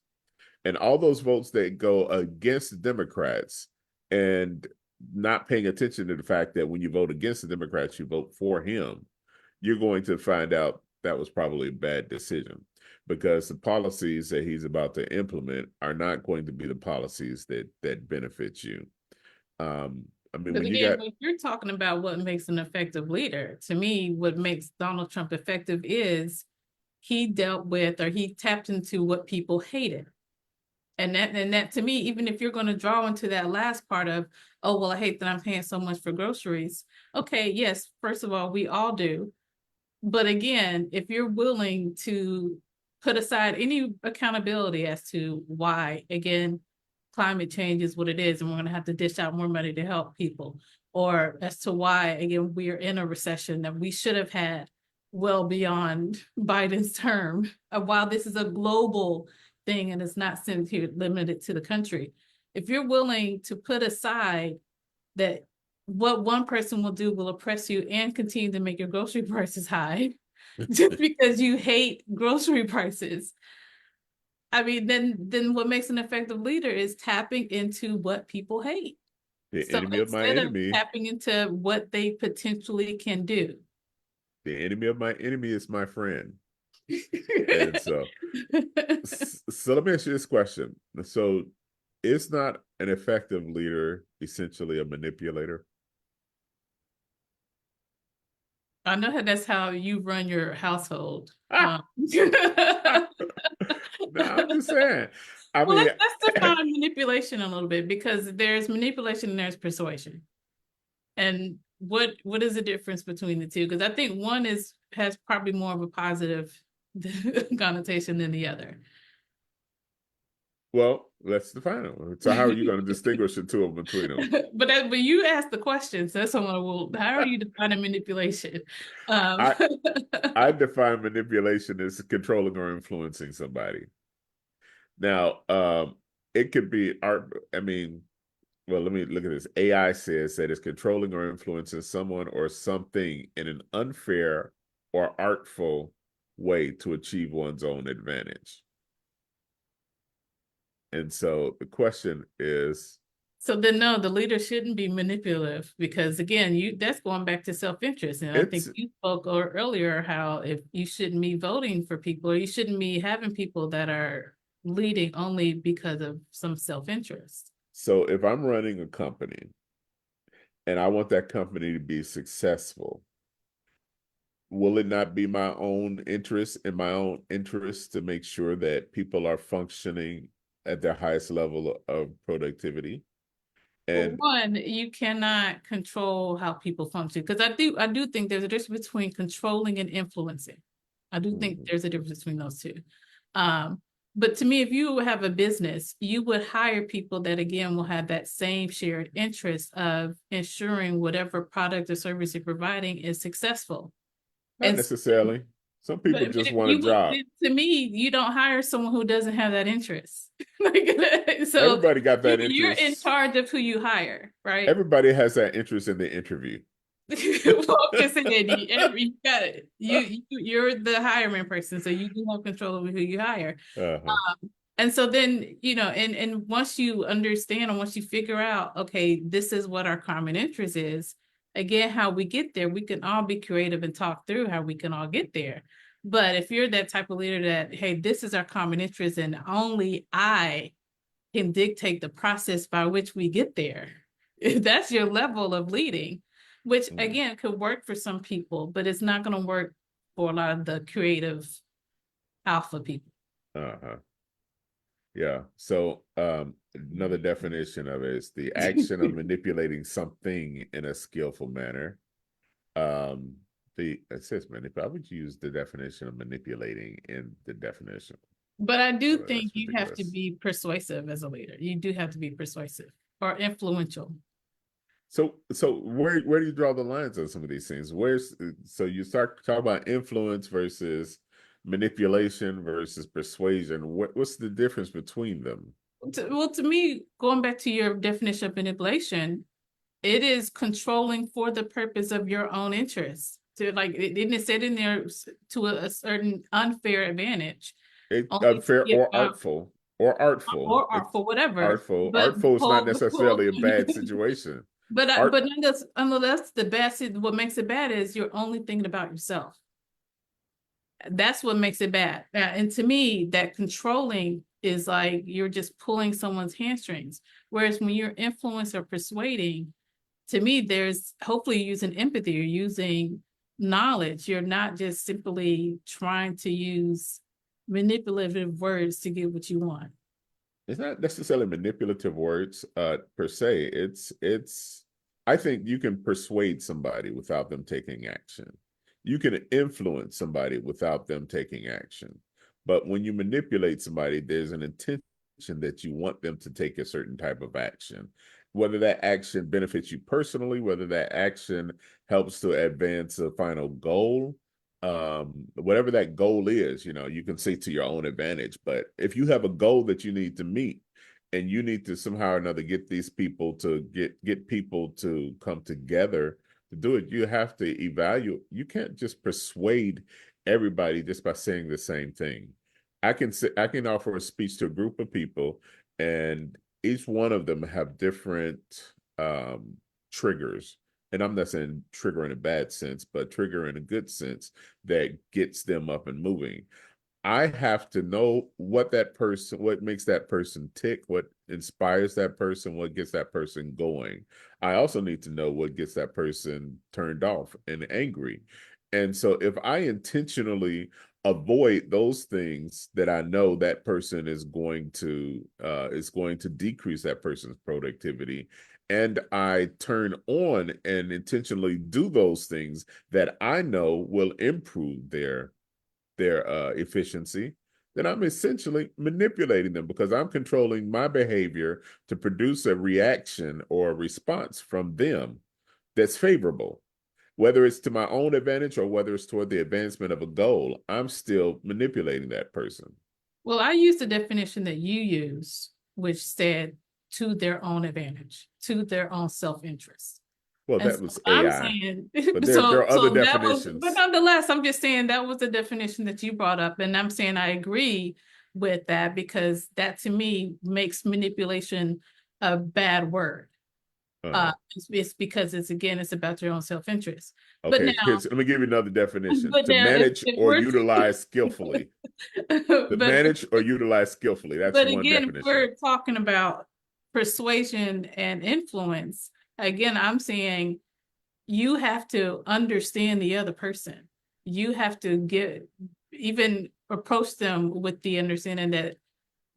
And all those votes that go against the Democrats and not paying attention to the fact that when you vote against the Democrats, you vote for him, you're going to find out that was probably a bad decision because the policies that he's about to implement are not going to be the policies that benefit you. I mean, But when you again, got when you're talking about what makes an effective leader, to me, what makes Donald Trump effective is he dealt with or he tapped into what people hated. And that to me, even if you're going to draw into that last part of, oh, well, I hate that I'm paying so much for groceries. Okay, yes, first of all, we all do. But again, if you're willing to put aside any accountability as to why, again, climate change is what it is, and we're going to have to dish out more money to help people, or as to why, again, we are in a recession that we should have had well beyond Biden's term, while this is a global thing and it's not limited to the country. If you're willing to put aside that what one person will do will oppress you and continue to make your grocery prices high just because you hate grocery prices. I mean, then what makes an effective leader is tapping into what people hate. the So enemy of my instead of enemy, tapping into what they potentially can do. the enemy of my enemy is my friend. And so let me ask you this question. So is not an effective leader essentially a manipulator? I know that's how you run your household. Ah, no, I'm just saying. I Well, mean, let's define manipulation a little bit because there's manipulation and there's persuasion. And what is the difference between the two? Because I think one has probably more of a positive connotation than the other. well, let's define them. So how are you going to distinguish the two of them between them? But you asked the questions, so that's what I will. How are you defining manipulation? Um, I I define manipulation as controlling or influencing somebody. Now, it could be art. I mean, well, let me look at this. AI says that it's controlling or influencing someone or something in an unfair or artful way to achieve one's own advantage. And so the question is, so then no, the leader shouldn't be manipulative because again, that's going back to self-interest. And I think it's you spoke earlier how if you shouldn't be voting for people or you shouldn't be having people that are leading only because of some self-interest. so if I'm running a company and I want that company to be successful, will it not be my own interest and my own interest to make sure that people are functioning at their highest level of productivity? Well, And one, you cannot control how people function because I do think there's a difference between controlling and influencing. I do think mhm. there's a difference between those two. Um, but to me, if you have a business, you would hire people that again will have that same shared interest of ensuring whatever product or service you're providing is successful. Not And necessarily. Some people but just if want a you would, job. to me, you don't hire someone who doesn't have that interest. Like, so Everybody got that you're in interest. charge of who you hire, right? Everybody has that interest in the interview. Well, I'm just saying, you got it. You're the hiring person, so you do have control over who you hire. Uh-huh. And so then, and once you understand and once you figure out, okay, this is what our common interest is, again, how we get there, we can all be creative and talk through how we can all get there. But if you're that type of leader that, hey, this is our common interest and only I can dictate the process by which we get there, if that's your level of leading, which Mm. again could work for some people, but it's not going to work for a lot of the creative alpha people. Uh-huh. Yeah. So another definition of it is the action of manipulating something in a skillful manner. Um, the it says manipulate. I would use the definition of manipulating in the definition. But I do Oh, think that's you have to ridiculous. be persuasive as a leader. You do have to be persuasive or influential. So where do you draw the lines on some of these things? Where's so you start talking about influence versus manipulation versus persuasion. What's the difference between them? Well, to me, going back to your definition of manipulation, it is controlling for the purpose of your own interests. To like, didn't it said in there to a certain unfair advantage, It only to unfair get or artful. or It's artful, whatever. artful. But Artful is not the necessarily a bad situation. but Art nonetheless, the bad. What makes it bad is you're only thinking about yourself. That's what makes it bad. And to me, that controlling is like you're just pulling someone's hamstrings. Whereas when you're influenced or persuading, to me, there's hopefully you're using empathy, you're using knowledge. You're not just simply trying to use manipulative words to get what you want. it's not necessarily manipulative words per se. It's I think you can persuade somebody without them taking action. You can influence somebody without them taking action. But when you manipulate somebody, there's an intention that you want them to take a certain type of action. Whether that action benefits you personally, whether that action helps to advance a final goal, whatever that goal is, you can see to your own advantage. But if you have a goal that you need to meet and you need to somehow or another get these people to get people to come together to do it, you have to evaluate. You can't just persuade everybody just by saying the same thing. I can offer a speech to a group of people, and each one of them have different triggers. And I'm not saying trigger in a bad sense, but trigger in a good sense that gets them up and moving. I have to know what makes that person tick, what inspires that person, what gets that person going. I also need to know what gets that person turned off and angry. And so if I intentionally avoid those things that I know that person is going to decrease that person's productivity, and I turn on and intentionally do those things that I know will improve their efficiency, then I'm essentially manipulating them because I'm controlling my behavior to produce a reaction or a response from them that's favorable. Whether it's to my own advantage or whether it's toward the advancement of a goal, I'm still manipulating that person. Well, I use the definition that you use, which said to their own advantage, to their own self-interest. Well, And that so was I'm AI, saying, but there are other that was, but definitions. nonetheless, I'm just saying that was the definition that you brought up. And I'm saying I agree with that because that to me makes manipulation a bad word. Uh, It's because it's about your own self-interest. But okay, now, let me give you another definition: but to now manage if or we're, utilize skillfully. To but manage or utilize skillfully. That's But one again, if definition. we're talking about persuasion and influence, again, I'm saying you have to understand the other person. You have to even approach them with the understanding that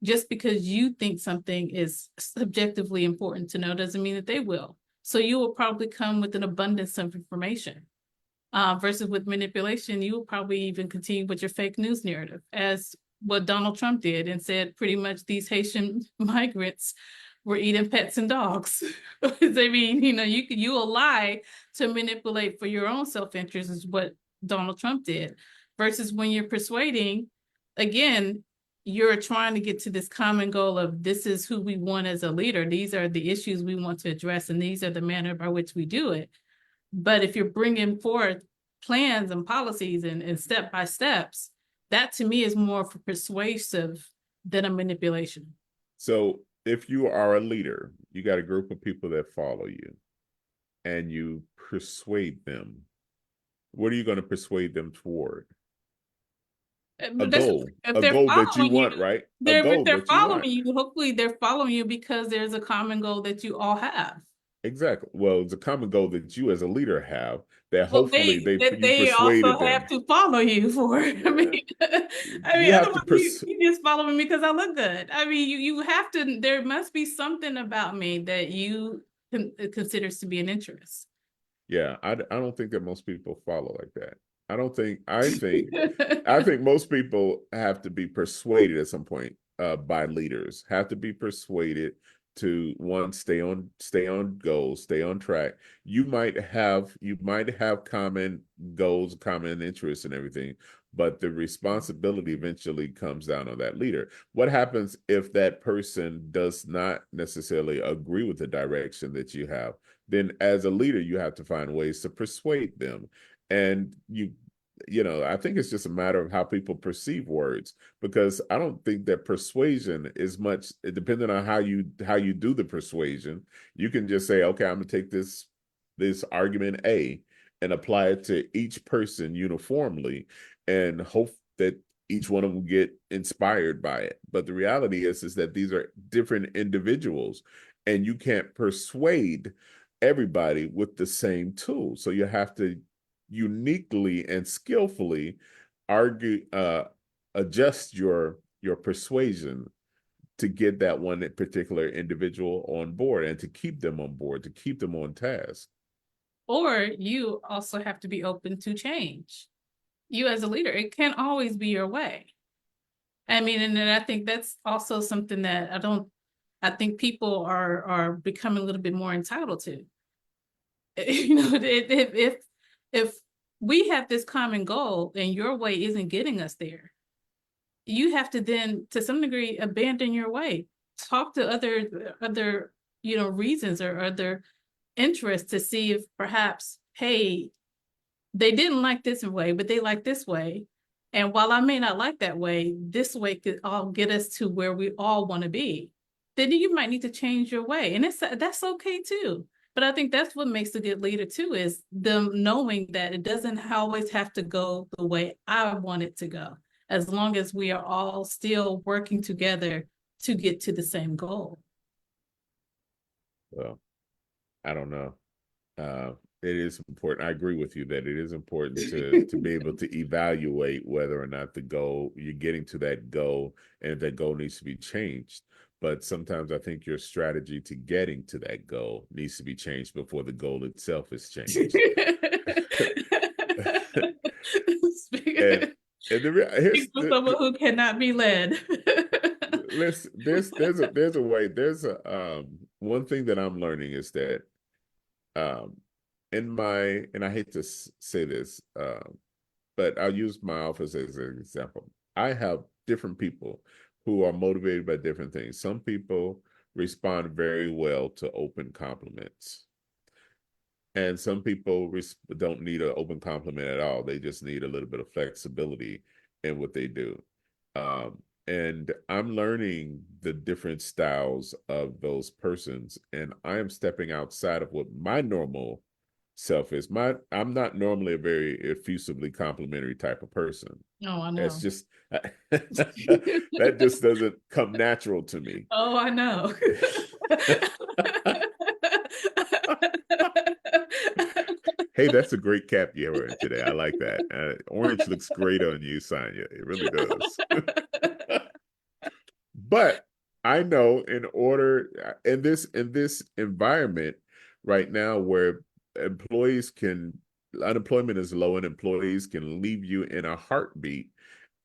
just because you think something is subjectively important to know doesn't mean that they will. So you will probably come with an abundance of information. Versus with manipulation, you will probably even continue with your fake news narrative, as what Donald Trump did and said pretty much these Haitian migrants were eating pets and dogs. I mean, you will lie to manipulate for your own self-interest is what Donald Trump did. Versus when you're persuading, again, you're trying to get to this common goal of this is who we want as a leader. These are the issues we want to address, and these are the manner by which we do it. But if you're bringing forth plans and policies and step by steps, that to me is more for persuasive than a manipulation. So if you are a leader, you got a group of people that follow you and you persuade them. What are you going to persuade them toward? But that's if A they're goal that you following you, want, right? A if goal they're that you following want. you, hopefully they're following you because there's a common goal that you all have. exactly. Well, it's a common goal that you as a leader have that Well, hopefully you they also persuaded have them. to follow you for it. Yeah. I mean, You have otherwise to pers you just following me because I look good. I mean, you have to. There must be something about me that you considers to be an interest. yeah, I don't think that most people follow like that. I think most people have to be persuaded at some point by leaders, have to be persuaded to one, stay on goals, stay on track. You might have common goals, common interests and everything, but the responsibility eventually comes down on that leader. What happens if that person does not necessarily agree with the direction that you have? Then as a leader, you have to find ways to persuade them. And I think it's just a matter of how people perceive words, because I don't think that persuasion is much, depending on how you do the persuasion. You can just say, okay, I'm gonna take this argument A and apply it to each person uniformly and hope that each one of them get inspired by it. But the reality is that these are different individuals, and you can't persuade everybody with the same tool. So you have to uniquely and skillfully argue, adjust your persuasion to get that one particular individual on board and to keep them on board, to keep them on task. Or you also have to be open to change. You as a leader, it can't always be your way. I mean, and then I think that's also something that I think people are becoming a little bit more entitled to. You know, if we have this common goal and your way isn't getting us there, you have to then, to some degree, abandon your way. Talk to other reasons or other interests to see if perhaps, hey, they didn't like this way, but they like this way. And while I may not like that way, this way could all get us to where we all want to be. Then you might need to change your way. And that's okay too. But I think that's what makes a good leader too, is them knowing that it doesn't always have to go the way I want it to go, as long as we are all still working together to get to the same goal. Well, I don't know. It is important. I agree with you that it is important to be able to evaluate whether or not the goal you're getting to that goal, and if that goal needs to be changed. But sometimes I think your strategy to getting to that goal needs to be changed before the goal itself is changed. and Speak here's for someone who cannot be led. there's a way. There's a one thing that I'm learning is that um in my, and I hate to say this, but I'll use my office as an example. I have different people who are motivated by different things. Some people respond very well to open compliments, and some people don't need an open compliment at all. They just need a little bit of flexibility in what they do. And I'm learning the different styles of those persons, and I am stepping outside of what my normal self is. I'm not normally a very effusively complimentary type of person. Oh, I It's know. just that just doesn't come natural to me. Oh, I know. Hey, that's a great cap you're wearing today. I like that. Orange looks great on you, Sonia. It really does. But I know in order in this environment right now where employees can unemployment is low and employees can leave you in a heartbeat,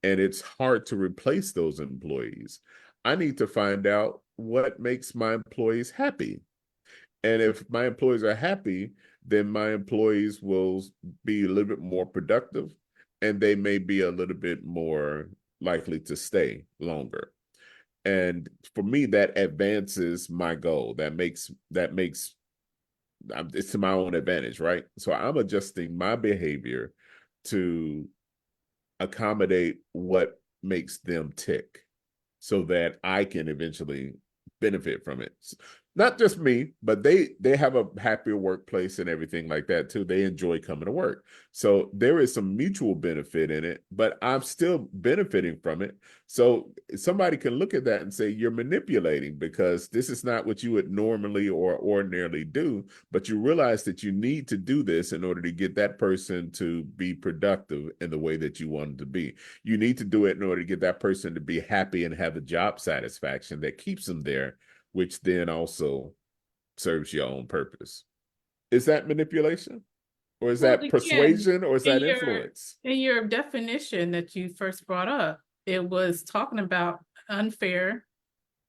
and it's hard to replace those employees. I need to find out what makes my employees happy. And if my employees are happy, then my employees will be a little bit more productive, and they may be a little bit more likely to stay longer. And for me, that advances my goal. That makes it's to my own advantage, right? So I'm adjusting my behavior to accommodate what makes them tick so that I can eventually benefit from it. not just me, but they have a happier workplace and everything like that too. They enjoy coming to work. So there is some mutual benefit in it, but I'm still benefiting from it. So somebody can look at that and say you're manipulating because this is not what you would normally or ordinarily do, but you realize that you need to do this in order to get that person to be productive in the way that you want them to be. You need to do it in order to get that person to be happy and have the job satisfaction that keeps them there, which then also serves your own purpose. Is that manipulation? Or is Well, that again, persuasion? Or is in that your influence? in your definition that you first brought up, it was talking about unfair.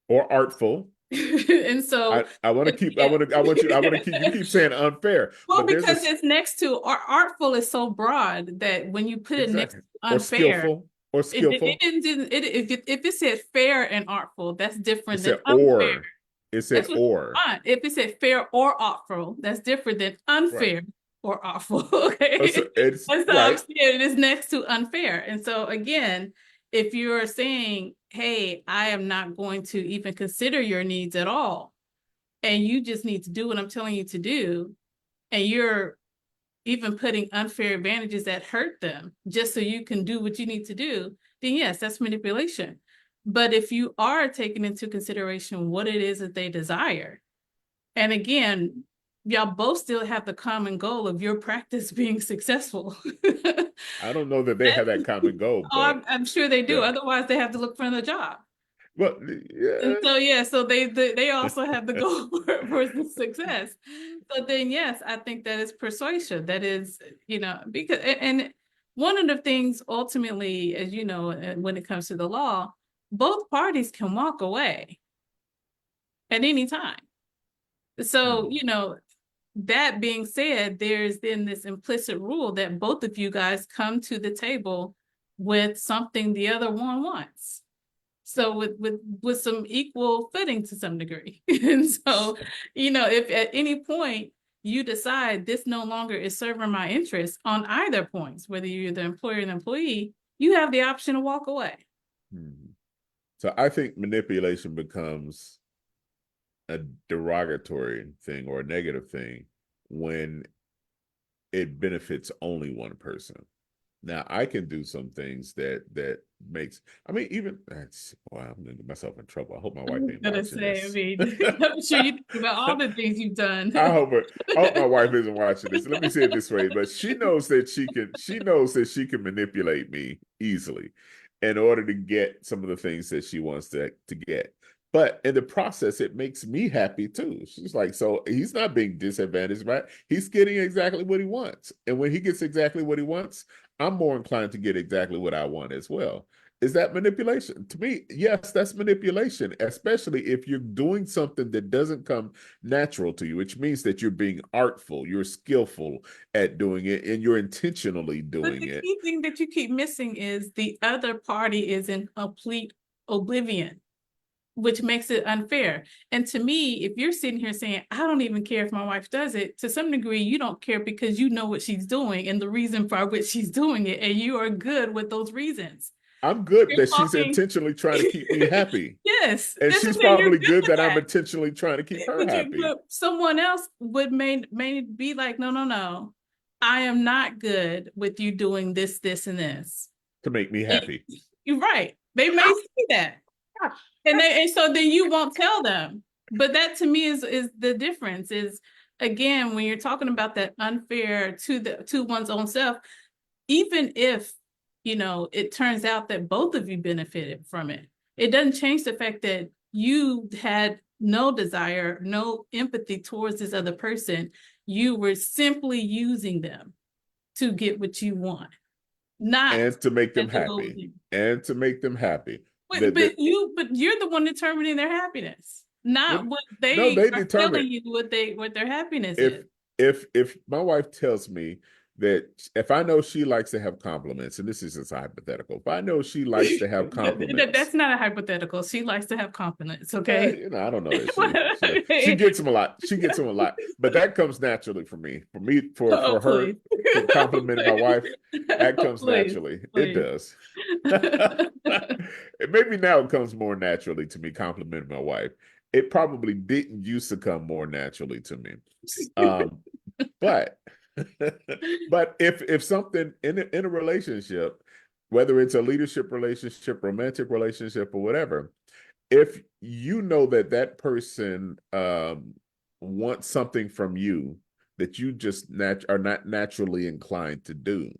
Or artful? And so I want to keep I again, want to I want you I want to keep you keep saying unfair, well, but there's a because it's next to artful is so broad that when you put it next exactly to or unfair, skillful or it skillful. didn't if it said fair and artful, that's It different than said unfair. or. It said That's what or. fine. If it said fair or artful, that's different than Right. unfair or artful. Okay. So it's And so I'm right. saying it is next to unfair. And so again, if you're saying, hey, I am not going to even consider your needs at all, and you just need to do what I'm telling you to do, and you're even putting unfair advantages that hurt them just so you can do what you need to do, then yes, that's manipulation. But if you are taking into consideration what it is that they desire, and again, y'all both still have the common goal of your practice being successful. I don't know that they have that common goal, Oh, but I'm sure they do. yeah. Otherwise, they have to look for another job. Well, And yeah. so yeah, so they also have the goal for the success. So then yes, I think that is persuasion. That is, because and one of the things ultimately, as you know, when it comes to the law, both parties can walk away at any time. So, Hmm. that being said, there's then this implicit rule that both of you guys come to the table with something the other one wants. So with some equal footing to some degree. And so, if at any point you decide this no longer is serving my interest on either points, whether you're the employer and employee, you have the option to walk away. Hmm. So I think manipulation becomes a derogatory thing or a negative thing when it benefits only one person. Now I can do some things that makes. I mean, even that's wow. I'm gonna get myself in trouble. I hope my I wife was ain't gonna watching say, I this. mean, I'm sure you think about all the things you've done. I hope her, I hope my wife isn't watching this. Let me say it this way, but she knows that she knows that she can manipulate me easily in order to get some of the things that she wants to get. But in the process, it makes me happy too. She's like, so he's not being disadvantaged, right? He's getting exactly what he wants. And when he gets exactly what he wants, I'm more inclined to get exactly what I want as well. Is that manipulation? To me, yes, that's manipulation, especially if you're doing something that doesn't come natural to you, which means that you're being artful, you're skillful at doing it, and you're intentionally But doing the it. key thing that you keep missing is the other party is in complete oblivion, which makes it unfair. And to me, if you're sitting here saying, I don't even care if my wife does it, to some degree, you don't care because you know what she's doing and the reason for which she's doing it, and you are good with those reasons. I'm good You're that she's talking, intentionally trying to keep me happy. yes, And that's what she's I'm saying. You're probably good good with that I'm that. intentionally trying to keep her happy But someone else would may be like, no, no, no. I am not good with you doing this, this, and this. to make me happy. You're right. They may see that. And so then you won't tell them. But that to me is the difference is again when you're talking about that unfair to one's own self, even if it turns out that both of you benefited from it, it doesn't change the fact that you had no desire, no empathy towards this other person. You were simply using them to get what you want, not And to make them to go with happy. you. And to make them happy. But, That but that you, but you're the one determining their happiness, not what what no, they they are determine telling you what their happiness if is. if my wife tells me that if I know she likes to have compliments, and this is just hypothetical, if I know she likes to have compliments, That's not a hypothetical. She likes to have confidence. Okay. I don't know that she gets them a lot. She gets them a lot, but that comes naturally for me. For me, Oh, for her please. to compliment my wife, that Oh, comes please, naturally. It please. does. Maybe now it comes more naturally to me complimenting my wife. it probably didn't used to come more naturally to me. Um, but but if something in a relationship, whether it's a leadership relationship, romantic relationship, or whatever, if you know that that person wants something from you that you just are not naturally inclined to do,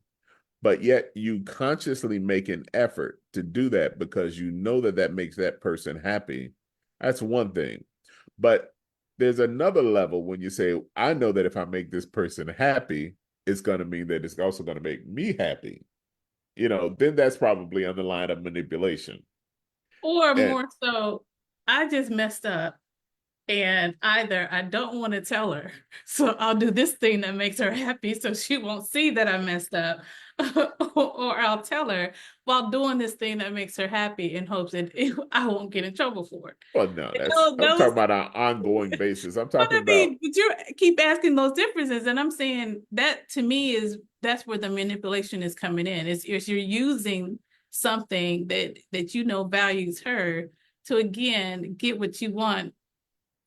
but yet you consciously make an effort to do that because you know that that makes that person happy, that's one thing. But there's another level when you say, I know that if I make this person happy, it's going to mean that it's also going to make me happy. Then that's probably on the line of manipulation. Or And more so, I just messed up. And either I don't want to tell her, so I'll do this thing that makes her happy so she won't see that I messed up, or I'll tell her while doing this thing that makes her happy in hopes that I won't get in trouble for it. well, no, I'm talking Those, about on an ongoing basis. I'm but talking I about mean, but you keep asking those differences, and I'm saying that to me that's where the manipulation is coming in. Is you're using something that values her to again get what you want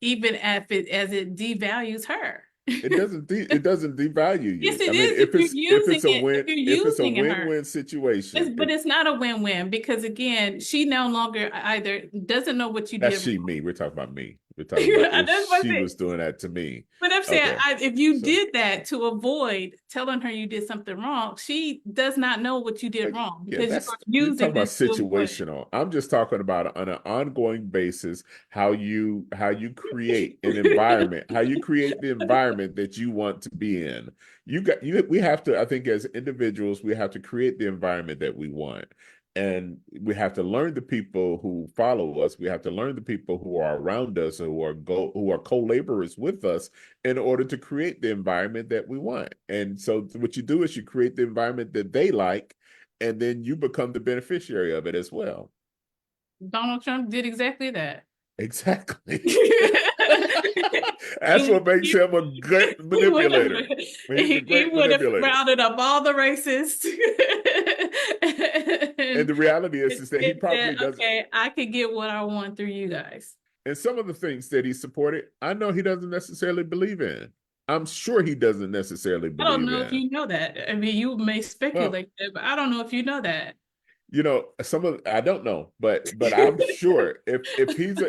even if it as it devalues her. it doesn't devalue Yes, you. I it mean, is if you're using it, if you're if it's a using her. win-win situation, But it's not a win-win because again, she no longer either doesn't know what you that's did she, wrong. me. We're talking about me. We're talking about if That's what I she said. was doing that to me. But I'm saying Okay. if you So did that to avoid telling her you did something wrong, she does not know what you did wrong yeah, because you that's are you're talking using about this to avoid. situational. I'm just talking about on an ongoing basis how you create an environment, how you create the environment that you want to be in. We have to, I think as individuals, we have to create the environment that we want. And we have to learn the people who follow us. We have to learn the people who are around us, who are co-laborers with us in order to create the environment that we want. And so what you do is you create the environment that they like, and then you become the beneficiary of it as well. Donald Trump did exactly that. Exactly. That's he, what makes he, him a good he would have manipulator. He's a great would have manipulator. rounded up all the racists And and the reality is that he it said, probably doesn't. okay, I could get what I want through you guys. And some of the things that he supported, I know he doesn't necessarily believe in. I'm sure he doesn't necessarily I don't believe know if in. you know that. I mean, you may Well, speculate that, but I don't know if you know that. some of I don't know, but I'm sure if he's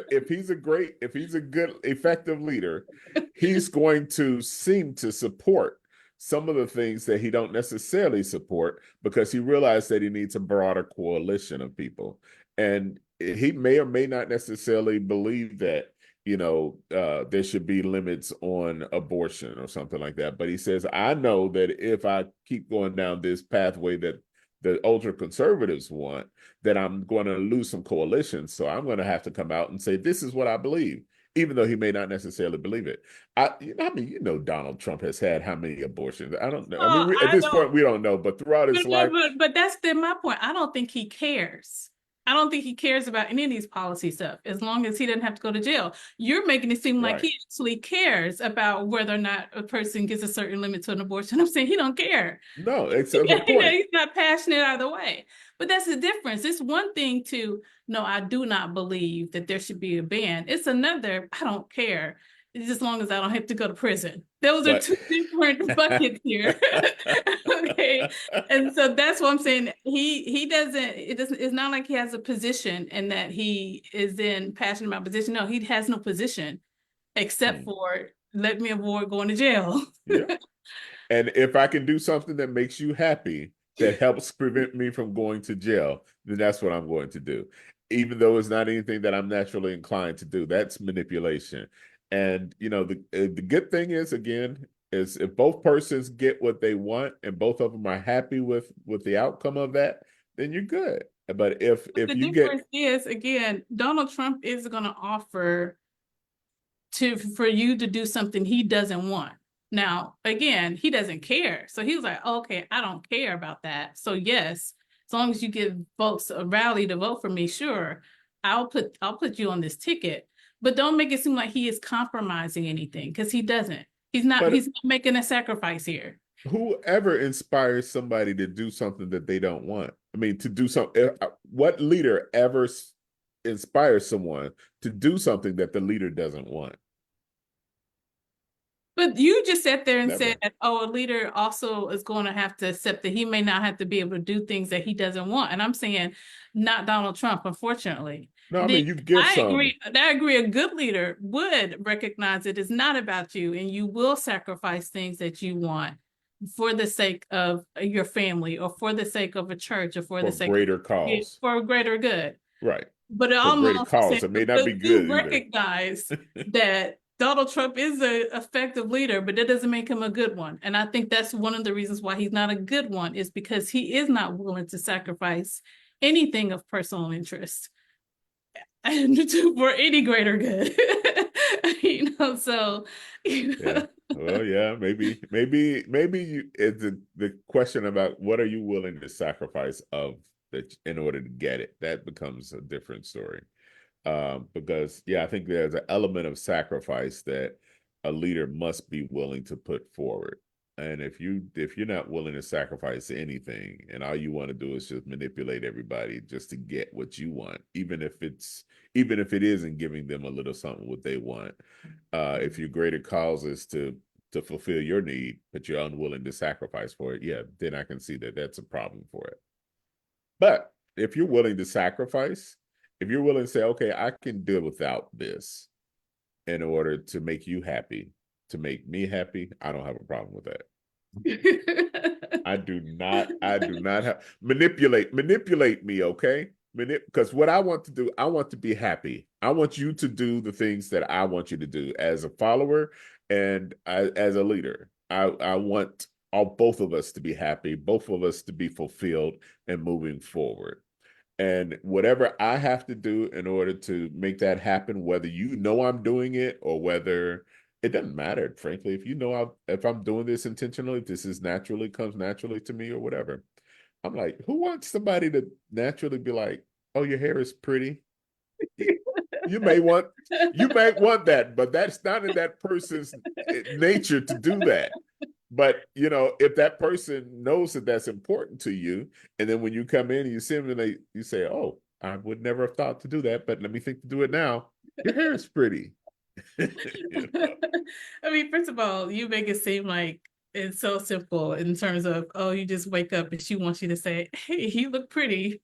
a good effective leader, he's going to seem to support some of the things that he don't necessarily support because he realized that he needs a broader coalition of people. And he may or may not necessarily believe that there should be limits on abortion or something like that, but he says, I know that if I keep going down this pathway that the ultra conservatives want, that I'm going to lose some coalitions. So I'm going to have to come out and say, this is what I believe, even though he may not necessarily believe it. I mean, Donald Trump has had how many abortions? I don't know. I Well, mean, at I this don't. point, we don't know, but throughout his life, But that's then my point. I don't think he cares. I don't think he cares about any of these policy stuff as long as he doesn't have to go to jail. You're making it seem like right. he actually cares about whether or not a person gets a certain limit to an abortion. I'm saying he don't care. No, it's the point. He's not passionate either way. But that's the difference. It's one thing to no, I do not believe that there should be a ban. It's another, I don't care. It's as long as I don't have to go to prison. Those are But two different buckets here. Okay. And so that's what I'm saying. He doesn't it's not like he has a position and that he is then passionate about position. No, he has no position except Hmm. for let me avoid going to jail. Yeah. And if I can do something that makes you happy, that helps prevent me from going to jail, then that's what I'm going to do. Even though it's not anything that I'm naturally inclined to do, that's manipulation. And the good thing is, again, is if both persons get what they want and both of them are happy with the outcome of that, then you're good. But if The you get difference is again, Donald Trump is going to offer for you to do something he doesn't want. Now, again, he doesn't care. So he was like, okay, I don't care about that. So yes, as long as you give folks a rally to vote for me, sure, I'll put you on this ticket. But don't make it seem like he is compromising anything because he doesn't. but He's not making a sacrifice here. whoever inspires somebody to do something that they don't want. I mean, to do something. What leader ever inspire someone to do something that the leader doesn't want. But you just sat there and said, Never. oh, a leader also is going to have to accept that he may not have to be able to do things that he doesn't want. And I'm saying, not Donald Trump, unfortunately. No, I mean you give I some agree. I agree. A good leader would recognize it is not about you, and you will sacrifice things that you want for the sake of your family, or for the sake of a church, or for the for sake of greater cause. for a greater good. Right. But For I'm greater also saying, cause. It may not be but you good either. recognize that Donald Trump is an effective leader, but that doesn't make him a good one. And I think that's one of the reasons why he's not a good one, is because he is not willing to sacrifice anything of personal interest and for any greater good. So Yeah. Well, yeah, maybe you it's the question about what are you willing to sacrifice of that in order to get it. That becomes a different story. Because yeah, I think there's an element of sacrifice that a leader must be willing to put forward. And if you're not willing to sacrifice anything, and all you want to do is just manipulate everybody just to get what you want, even if it isn't giving them a little something what they want, if your greater cause is to fulfill your need, but you're unwilling to sacrifice for it, yeah, then I can see that that's a problem for it. But if you're willing to sacrifice, if you're willing to say, okay, I can do without this in order to make you happy, to make me happy, I don't have a problem with that. I do not have manipulate me, okay? Because what I want to do, I want to be happy. I want you to do the things that I want you to do as a follower and as a leader. I want both of us to be happy, both of us to be fulfilled and moving forward. And whatever I have to do in order to make that happen, whether you know I'm doing it or whether it doesn't matter, frankly, if you know if I'm doing this intentionally, this is naturally comes naturally to me or whatever. I'm like, who wants somebody to naturally be like, oh, your hair is pretty? You may want that, but that's not in that person's nature to do that. But if that person knows that that's important to you, and then when you come in and you see them and you say, "Oh, I would never have thought to do that, but let me think to do it now." Your hair is pretty. I mean, first of all, you make it seem like it's so simple in terms of, oh, you just wake up and she wants you to say, hey, you look pretty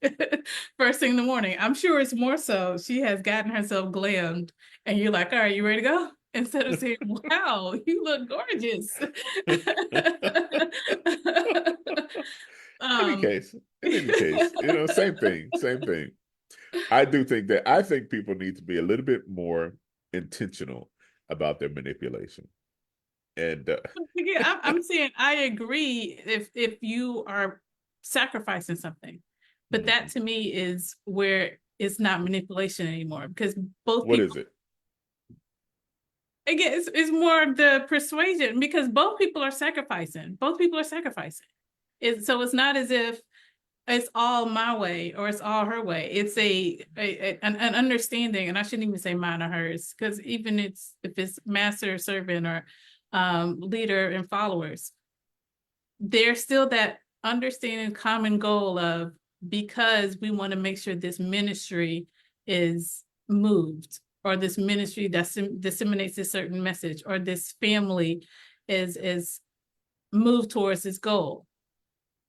first thing in the morning. I'm sure it's more so she has gotten herself glammed and you're like, all right, you ready to go? Instead of saying, wow, you look gorgeous. Any um, case, in any case, same thing, same thing. I think people need to be a little bit more intentional about their manipulation. And yeah, I'm saying I agree if you are sacrificing something, but that to me is where it's not manipulation anymore, because both what people, is it? again, it's more the persuasion, because both people are sacrificing. Both people are sacrificing. So it's not as if it's all my way or it's all her way. It's an understanding, and I shouldn't even say mine or hers, because even if it's master, servant, or leader and followers, there's still that understanding common goal of, because we want to make sure this ministry is moved, or this ministry that disseminates a certain message, or this family is moved towards this goal.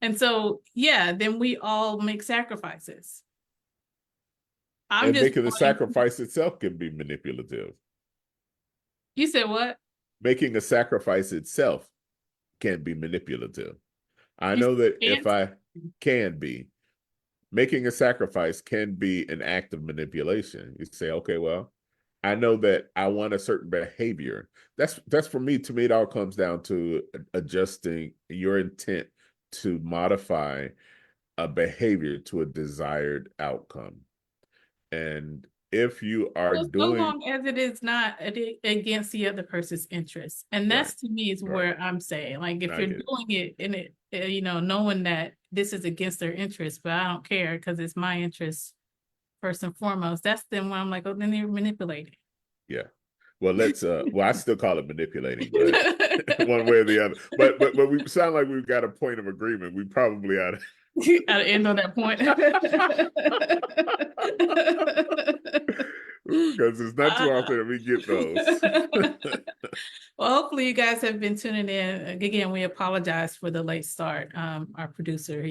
And so, yeah, then we all make sacrifices. I'm And just making the wanting, sacrifice itself can be manipulative. you said what? Making a sacrifice itself can be manipulative. I You know that if can't. I can be, making a sacrifice can be an act of manipulation. You say, okay, well, I know that I want a certain behavior. That's for me. To me, it all comes down to adjusting your intent to modify a behavior to a desired outcome. And if you are Well, so doing long as it is not against the other person's interests. And right, that's, to me, is right, where I'm saying, like, if I you're get it. doing it and knowing that this is against their interests, but I don't care because it's my interest first and foremost, that's then when I'm like, oh, then they're manipulating. Yeah. Well, I still call it manipulating, but one way or the other. But we sound like we've got a point of agreement. We probably ought I'll end on that point. because it's not too often that we get those. Well, hopefully you guys have been tuning in. Again, we apologize for the late start. Our producer,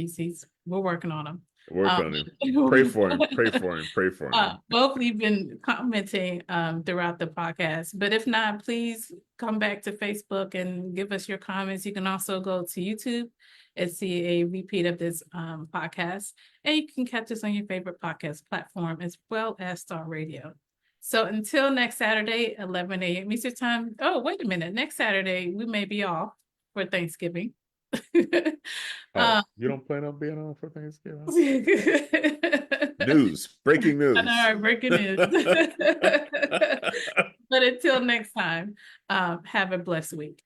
we're working on him. Work on him. Pray for him. Pray for him. Pray for him. Well, hopefully you've been commenting throughout the podcast. But if not, please come back to Facebook and give us your comments. You can also go to YouTube and see a repeat of this podcast. And you can catch us on your favorite podcast platform as well as Star Radio. So until next Saturday, 11 a.m. Eastern time. Oh, wait a minute. Next Saturday, we may be off for Thanksgiving. You don't plan on being on for Thanksgiving? Breaking news. I know, breaking news. But until next time, have a blessed week.